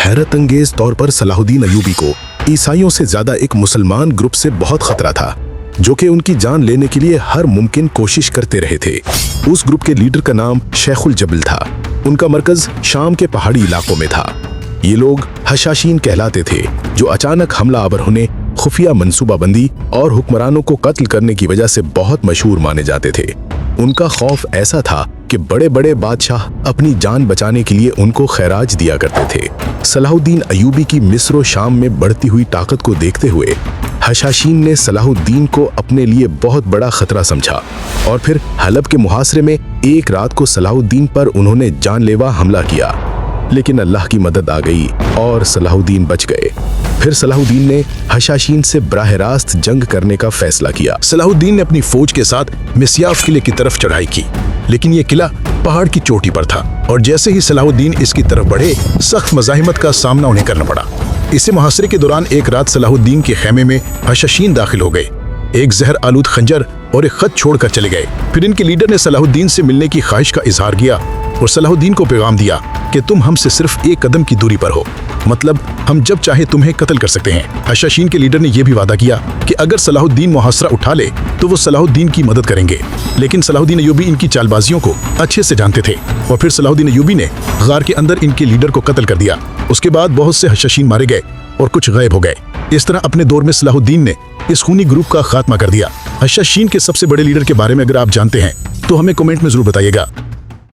हैरत अंगेज तौर पर सलाहुद्दीन अयूबी को ईसाइयों से ज्यादा एक मुसलमान ग्रुप से बहुत खतरा था, जो कि उनकी जान लेने के लिए हर मुमकिन कोशिश करते रहे थे। उस ग्रुप के लीडर का नाम शेखुल जबल था। उनका मरकज शाम के पहाड़ी इलाकों में था। ये लोग हशाशीन कहलाते थे, जो अचानक हमला आवर होने, खुफिया मंसूबाबंदी और हुक्मरानों को कत्ल करने की वजह से बहुत मशहूर माने जाते थे। उनका खौफ ऐसा था कि बड़े बड़े बादशाह अपनी जान बचाने के लिए उनको खैराज दिया करते थे। सलाहुद्दीन अयूबी की मिस्र और शाम में बढ़ती हुई ताकत को देखते हुए हशाशीन ने सलाहुद्दीन को अपने लिए बहुत बड़ा खतरा समझा और फिर हलब के मुहासरे में एक रात को सलाहुद्दीन पर उन्होंने जानलेवा हमला किया। लेकिन अल्लाह की मदद आ गई और सलाहुद्दीन बच गए। फिर सलाहुद्दीन ने हशाशीन से बराह रास्त जंग करने का फैसला किया। सलाहुद्दीन ने अपनी फौज के साथ मिस्याफ किले की तरफ चढ़ाई की, लेकिन ये किला पहाड़ की चोटी पर था और जैसे ही सलाहुद्दीन इसकी तरफ बढ़े, सख्त मज़ाहिमत का सामना उन्हें करना पड़ा। इसी मुहासरे के दौरान एक रात सलाहुद्दीन के खेमे में हशाशीन दाखिल हो गए, एक जहर आलूद खंजर और एक खत छोड़कर चले गए। फिर इनके लीडर ने सलाहुद्दीन से मिलने की ख्वाहिश का इजहार किया और सलाहुद्दीन को पैगाम दिया कि तुम हमसे सिर्फ एक कदम की दूरी पर हो, मतलब हम जब चाहे तुम्हें कत्ल कर सकते हैं। हशाशीन के लीडर ने यह भी वादा किया कि अगर सलाहुद्दीन मुहासरा उठा ले तो वो सलाहुद्दीन की मदद करेंगे। लेकिन सलाहुद्दीन अयूबी इनकी चालबाजियों को अच्छे से जानते थे और फिर सलाहुद्दीन अयूबी ने गार के अंदर इनके लीडर को कत्ल कर दिया। उसके बाद बहुत से हशाशीन मारे गए और कुछ गायब हो गए। इस तरह अपने दौर में सलाहुद्दीन ने इस खूनी ग्रुप का खात्मा कर दिया। हशाशीन के सबसे बड़े लीडर के बारे में अगर आप जानते हैं तो हमें कमेंट में जरूर बताइएगा।